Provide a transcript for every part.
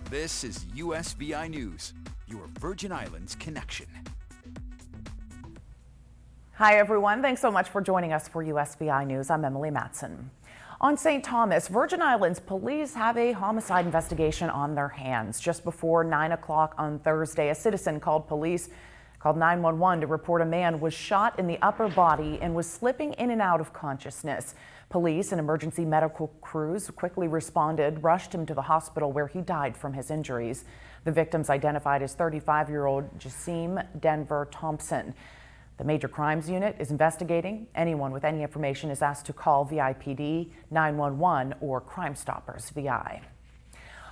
This is USVI News, your Virgin Islands connection. Hi, everyone. Thanks so much for joining us for USVI News. I'm Emily Matson. On St. Thomas, Virgin Islands police have a homicide investigation on their hands. Just before 9 o'clock on Thursday, a citizen called 911 to report a man was shot in the upper body and was slipping in and out of consciousness. Police and emergency medical crews quickly responded, rushed him to the hospital where he died from his injuries. The victims identified as 35-year-old Jasim Denver Thompson. The Major Crimes Unit is investigating. Anyone with any information is asked to call VIPD, 911, or Crime Stoppers VI.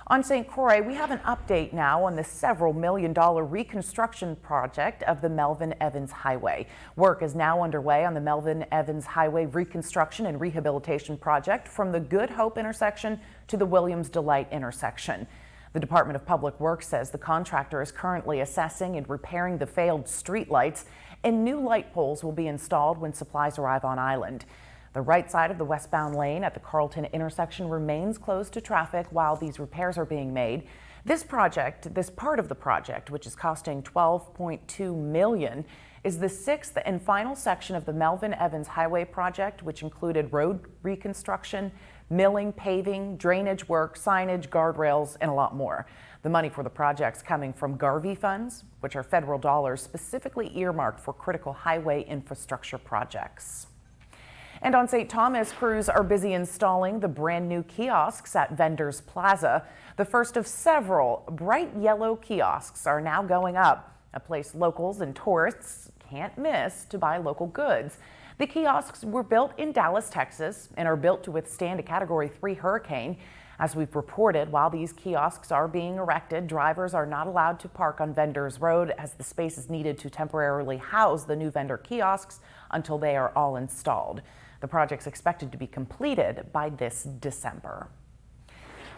On St. Croix, we have an update now on the several million-dollar reconstruction project of the Melvin Evans Highway. Work is now underway on the Melvin Evans Highway reconstruction and rehabilitation project from the Good Hope intersection to the Williams Delight intersection. The Department of Public Works says the contractor is currently assessing and repairing the failed streetlights, and new light poles will be installed when supplies arrive on island. The right side of the westbound lane at the Carlton intersection remains closed to traffic while these repairs are being made. This part of the project, which is costing $12.2 million, is the sixth and final section of the Melvin Evans Highway project, which included road reconstruction, milling, paving, drainage work, signage, guardrails, and a lot more. The money for the project's coming from Garvey funds, which are federal dollars specifically earmarked for critical highway infrastructure projects. And on St. Thomas, crews are busy installing the brand new kiosks at Vendors Plaza. The first of several bright yellow kiosks are now going up, a place locals and tourists can't miss to buy local goods. The kiosks were built in Dallas, Texas, and are built to withstand a Category 3 hurricane. As we've reported, while these kiosks are being erected, drivers are not allowed to park on Vendors Road as the space is needed to temporarily house the new vendor kiosks until they are all installed. The project's expected to be completed by this December.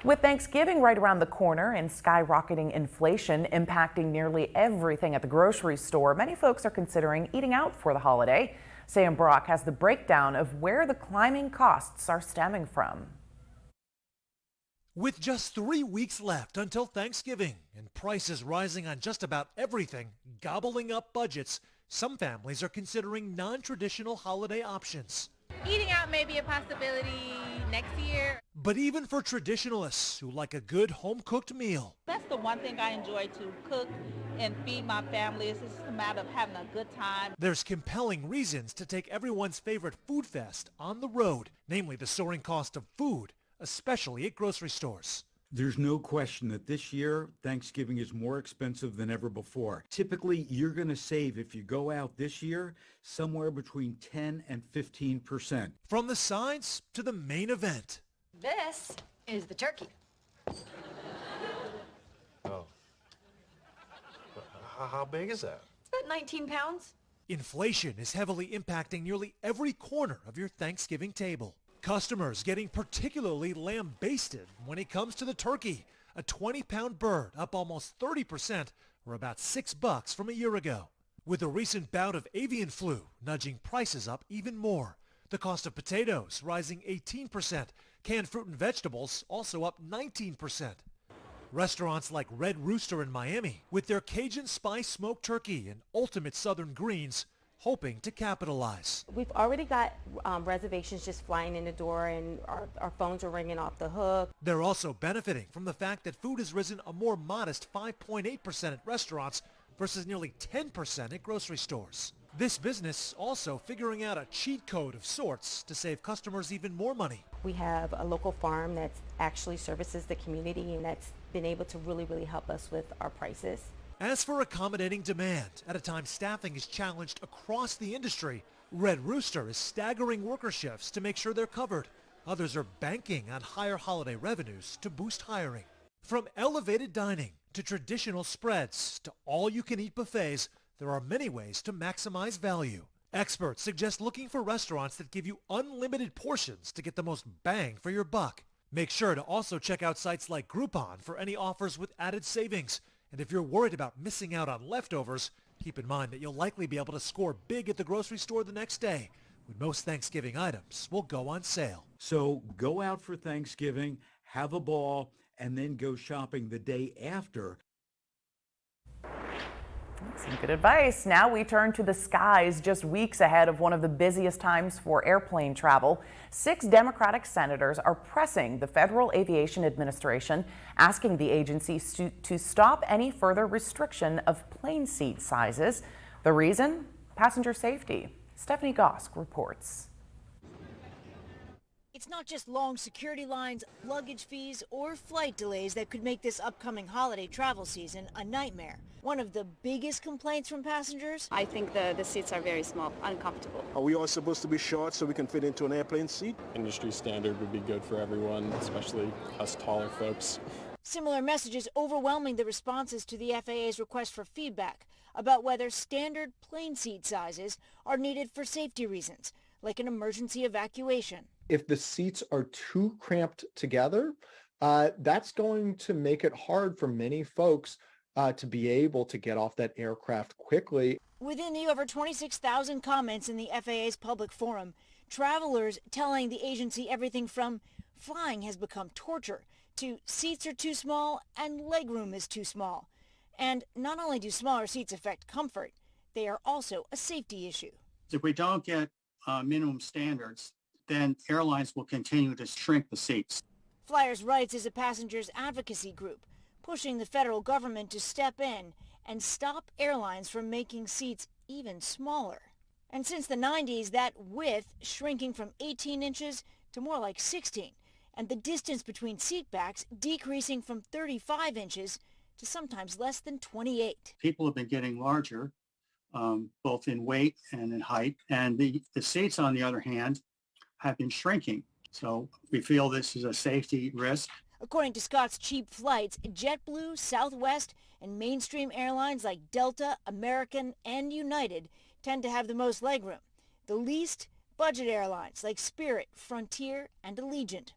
With Thanksgiving right around the corner and skyrocketing inflation impacting nearly everything at the grocery store, many folks are considering eating out for the holiday. Sam Brock has the breakdown of where the climbing costs are stemming from. With just 3 weeks left until Thanksgiving and prices rising on just about everything, gobbling up budgets, some families are considering non-traditional holiday options. Eating out may be a possibility next year. But even for traditionalists who like a good home-cooked meal, That's the one thing I enjoy, to cook and feed my family. It's just a matter of having a good time. there's compelling reasons to take everyone's favorite food fest on the road, namely the soaring cost of food, especially at grocery stores. There's no question that this year, Thanksgiving is more expensive than ever before. Typically, you're going to save, if you go out this year, somewhere between 10 and 15%. From the sides to the main event. This is the turkey. Oh. How big is that? It's about 19 pounds. Inflation is heavily impacting nearly every corner of your Thanksgiving table. Customers getting particularly lambasted when it comes to the turkey, a 20-pound bird up almost 30%, or about $6 from a year ago. With a recent bout of avian flu nudging prices up even more, the cost of potatoes rising 18%, canned fruit and vegetables also up 19%. Restaurants like Red Rooster in Miami, with their Cajun spice smoked turkey and ultimate southern greens, hoping to capitalize. We've already got reservations just flying in the door, and our phones are ringing off the hook. They're also benefiting from the fact that food has risen a more modest 5.8% at restaurants versus nearly 10% at grocery stores. This business also figuring out a cheat code of sorts to save customers even more money. We have a local farm that actually services the community, and that's been able to really help us with our prices. As for accommodating demand, at a time staffing is challenged across the industry, Red Rooster is staggering worker shifts to make sure they're covered. Others are banking on higher holiday revenues to boost hiring. From elevated dining to traditional spreads to all-you-can-eat buffets, there are many ways to maximize value. Experts suggest looking for restaurants that give you unlimited portions to get the most bang for your buck. Make sure to also check out sites like Groupon for any offers with added savings. And if you're worried about missing out on leftovers, keep in mind that you'll likely be able to score big at the grocery store the next day, when most Thanksgiving items will go on sale. So go out for Thanksgiving, have a ball, and then go shopping the day after. Some good advice. Now we turn to the skies. Just weeks ahead of one of the busiest times for airplane travel, 6 Democratic senators are pressing the Federal Aviation Administration, asking the agency to stop any further restriction of plane seat sizes. The reason? Passenger safety. Stephanie Gosk reports. It's not just long security lines, luggage fees, or flight delays that could make this upcoming holiday travel season a nightmare. One of the biggest complaints from passengers? I think the seats are very small, uncomfortable. Are we all supposed to be short so we can fit into an airplane seat? Industry standard would be good for everyone, especially us taller folks. Similar messages overwhelming the responses to the FAA's request for feedback about whether standard plane seat sizes are needed for safety reasons, like an emergency evacuation. If the seats are too cramped together, that's going to make it hard for many folks to be able to get off that aircraft quickly. Within the over 26,000 comments in the FAA's public forum, travelers telling the agency everything from flying has become torture to seats are too small and legroom is too small. And not only do smaller seats affect comfort, they are also a safety issue. If we don't get minimum standards, then airlines will continue to shrink the seats. Flyers Rights is a passengers advocacy group pushing the federal government to step in and stop airlines from making seats even smaller. And since the 90s, that width shrinking from 18 inches to more like 16, and the distance between seat backs decreasing from 35 inches to sometimes less than 28. People have been getting larger, both in weight and in height, and the seats, on the other hand, have been shrinking. So we feel this is a safety risk. According to Scott's Cheap Flights, JetBlue, Southwest, and mainstream airlines like Delta, American, and United tend to have the most legroom. The least, budget airlines like Spirit, Frontier, and Allegiant.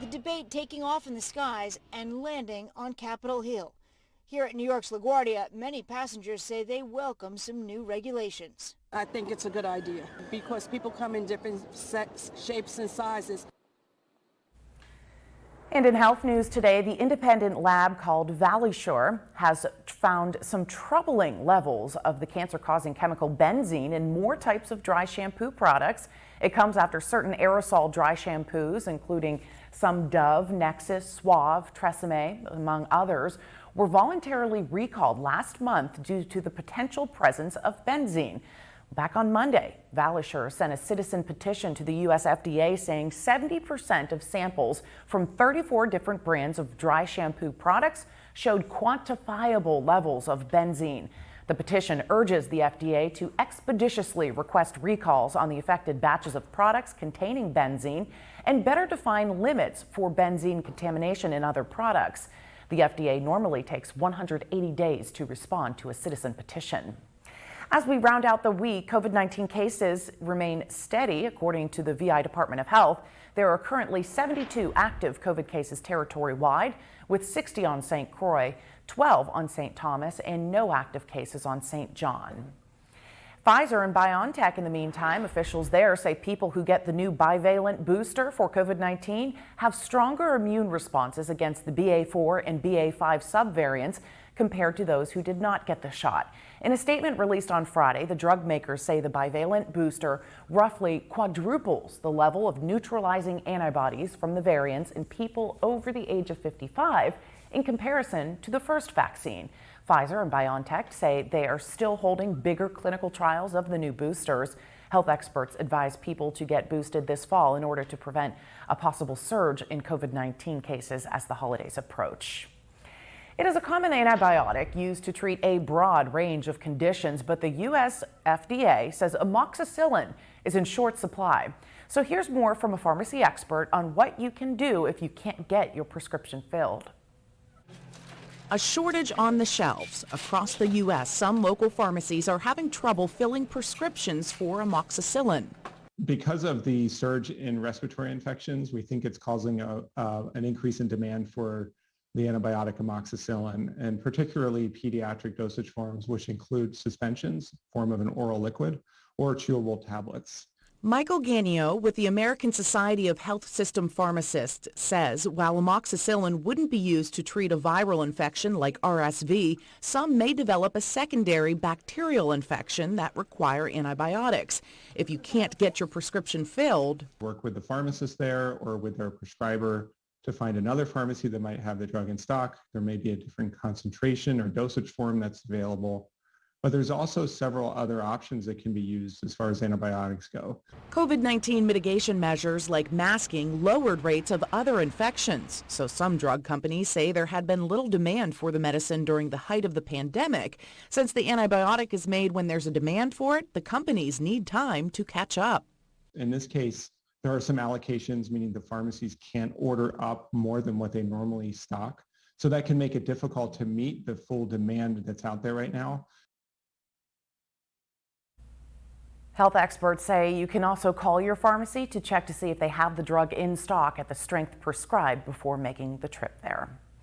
The debate taking off in the skies and landing on Capitol Hill. Here at New York's LaGuardia, many passengers say they welcome some new regulations. I think it's a good idea because people come in different shapes and sizes. And in health news today, the independent lab called ValueSure has found some troubling levels of the cancer-causing chemical benzene in more types of dry shampoo products. It comes after certain aerosol dry shampoos, including some Dove, Nexus, Suave, Tresemme, among others, were voluntarily recalled last month due to the potential presence of benzene. Back on Monday, ValueSure sent a citizen petition to the U.S. FDA saying 70% of samples from 34 different brands of dry shampoo products showed quantifiable levels of benzene. The petition urges the FDA to expeditiously request recalls on the affected batches of products containing benzene and better define limits for benzene contamination in other products. The FDA normally takes 180 days to respond to a citizen petition. As we round out the week, COVID-19 cases remain steady. According to the VI Department of Health, there are currently 72 active COVID cases territory-wide, with 60 on St. Croix, 12 on St. Thomas, and no active cases on St. John. Pfizer and BioNTech, in the meantime, officials there say people who get the new bivalent booster for COVID-19 have stronger immune responses against the BA4 and BA5 subvariants compared to those who did not get the shot. In a statement released on Friday, the drug makers say the bivalent booster roughly quadruples the level of neutralizing antibodies from the variants in people over the age of 55 in comparison to the first vaccine. Pfizer and BioNTech say they are still holding bigger clinical trials of the new boosters. Health experts advise people to get boosted this fall in order to prevent a possible surge in COVID-19 cases as the holidays approach. It is a common antibiotic used to treat a broad range of conditions, but the U.S. FDA says amoxicillin is in short supply. So here's more from a pharmacy expert on what you can do if you can't get your prescription filled. A shortage on the shelves. Across the U.S., some local pharmacies are having trouble filling prescriptions for amoxicillin. Because of the surge in respiratory infections, we think it's causing an increase in demand for the antibiotic amoxicillin, and particularly pediatric dosage forms, which include suspensions, form of an oral liquid, or chewable tablets. Michael Gagnon with the American Society of Health System Pharmacists says while amoxicillin wouldn't be used to treat a viral infection like RSV, some may develop a secondary bacterial infection that require antibiotics. If you can't get your prescription filled, work with the pharmacist there or with their prescriber to find another pharmacy that might have the drug in stock. There may be a different concentration or dosage form that's available. But there's also several other options that can be used as far as antibiotics go. COVID-19 mitigation measures like masking lowered rates of other infections. So some drug companies say there had been little demand for the medicine during the height of the pandemic. Since the antibiotic is made when there's a demand for it, the companies need time to catch up. In this case, there are some allocations, meaning the pharmacies can't order up more than what they normally stock. So that can make it difficult to meet the full demand that's out there right now. Health experts say you can also call your pharmacy to check to see if they have the drug in stock at the strength prescribed before making the trip there.